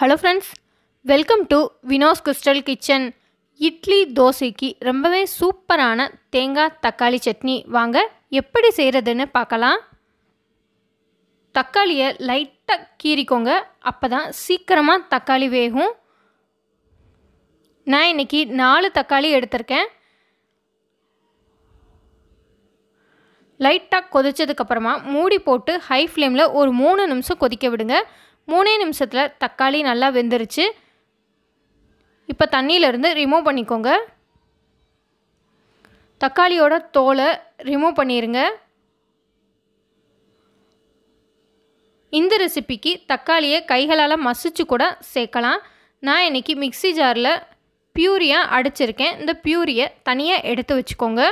Hello friends, welcome to Vino's crystal kitchen. Idli தோசைக்கு ரொம்பவே சூப்பரான தேங்காய் தக்காளி சட்னி வாங்க எப்படி செய்கிறதுன்னு பார்க்கலாம். தக்காளியை லைட்டாக கீறிக்கோங்க, அப்போ தான் சீக்கிரமாக தக்காளி வேகும். நான் இன்றைக்கி 4 தக்காளி எடுத்திருக்கேன். லைட்டாக கொதிச்சதுக்கப்புறமா மூடி போட்டு ஹை ஃப்ளேமில் ஒரு 3 நிமிஷம் கொதிக்க விடுங்க. 3 நிமிஷத்தில் தக்காளி நல்லா வெந்துருச்சு. இப்போ தண்ணியிலேருந்து ரிமூவ் பண்ணிக்கோங்க. தக்காளியோட தோலை ரிமூவ் பண்ணிடுங்க. இந்த ரெசிபிக்கு தக்காளியை கைகளால் மசிச்சு கூட சேர்க்கலாம். நான் இன்றைக்கி மிக்ஸி ஜாரில் பியூரியாக அடிச்சிருக்கேன். இந்த பியூரியை தனியாக எடுத்து வச்சுக்கோங்க.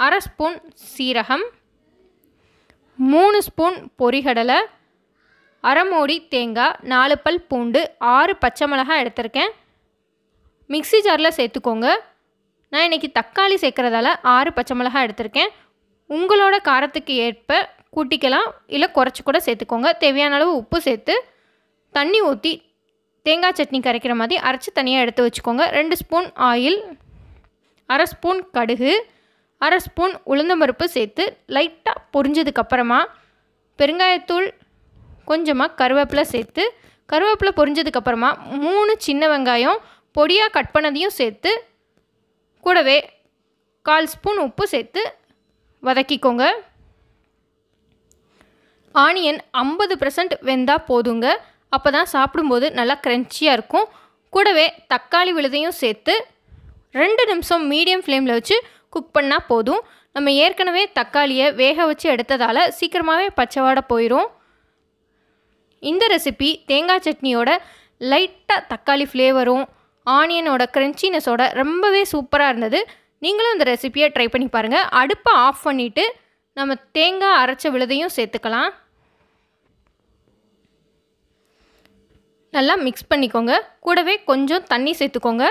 1/2 ஸ்பூன் சீரகம், 3 ஸ்பூன் பொரிகடலை, 1/2 மூடி தேங்காய், 4 பல் பூண்டு, 6 பச்சை மிளகாய் எடுத்திருக்கேன். மிக்ஸி ஜாரில் சேர்த்துக்கோங்க. நான் இன்றைக்கி தக்காளி சேர்க்குறதால 6 பச்சை மிளகாய் எடுத்திருக்கேன். உங்களோட காரத்துக்கு ஏற்ப கூட்டிக்கலாம், இல்லை குறைச்சி கூட சேர்த்துக்கோங்க. தேவையான அளவு உப்பு சேர்த்து தண்ணி ஊற்றி தேங்காய் சட்னி கரைக்கிற மாதிரி அரைச்சி தனியாக எடுத்து வச்சுக்கோங்க. 2 ஸ்பூன் ஆயில், 1/2 ஸ்பூன் கடுகு, 1/2 ஸ்பூன் உளுந்தம்பருப்பு சேர்த்து லைட்டாக பொரிஞ்சதுக்கப்புறமா பெருங்காயத்தூள், கொஞ்சமாக கருவேப்பிலை சேர்த்து கருவேப்பிலை பொரிஞ்சதுக்கப்புறமா 3 சின்ன வெங்காயம் பொடியாக கட் பண்ணதையும் சேர்த்து கூடவே 1/4 ஸ்பூன் உப்பு சேர்த்து வதக்கிக்கோங்க. ஆனியன் 50% வெந்தால் போதுங்க. அப்போ தான் சாப்பிடும்போது நல்லா க்ரன்ச்சியாக இருக்கும். கூடவே தக்காளி விழுதையும் சேர்த்து 2 நிமிஷம் மீடியம் ஃப்ளேமில் வச்சு குக் பண்ணால் போதும். நம்ம ஏற்கனவே தக்காளியை வேக வச்சு எடுத்ததால் சீக்கிரமாகவே பச்சை வாடை போயிடும். இந்த ரெசிபி தேங்காய் சட்னியோட லைட்டாக தக்காளி ஃப்ளேவரும் ஆனியனோட க்ரன்ச்சினஸோட ரொம்பவே சூப்பராக இருந்தது. நீங்களும் இந்த ரெசிபியை ட்ரை பண்ணி பாருங்கள். அடுப்பை ஆஃப் பண்ணிவிட்டு நம்ம தேங்காய் அரைச்ச விழுதையும் சேர்த்துக்கலாம். நல்லா மிக்ஸ் பண்ணிக்கோங்க. கூடவே கொஞ்சம் தண்ணி சேர்த்துக்கோங்க.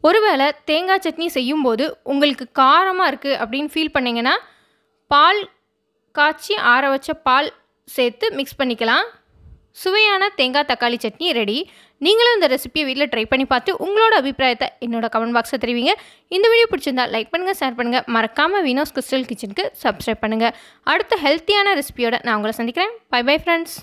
ஒருவேளை தேங்காய் சட்னி செய்யும்போது உங்களுக்கு காரமாக இருக்குது அப்படின்னு ஃபீல் பண்ணிங்கன்னா பால் காய்ச்சி ஆற வச்ச பால் சேர்த்து மிக்ஸ் பண்ணிக்கலாம். சுவையான தேங்காய் தக்காளி சட்னி ரெடி. நீங்களும் இந்த ரெசிபியை வீட்டில் ட்ரை பண்ணி பார்த்து உங்களோட அபிப்பிராயத்தை என்னோட கமெண்ட் பாக்ஸில் தெரிவிங்க. இந்த வீடியோ பிடிச்சிருந்தா லைக் பண்ணுங்கள், ஷேர் பண்ணுங்கள். மறக்காமல் வினோஸ் கிறிஸ்டல் கிச்சனுக்கு சப்ஸ்கிரைப் பண்ணுங்கள். அடுத்த ஹெல்த்தியான ரெசிபியோட நான் உங்களை சந்திக்கிறேன். Bye bye friends.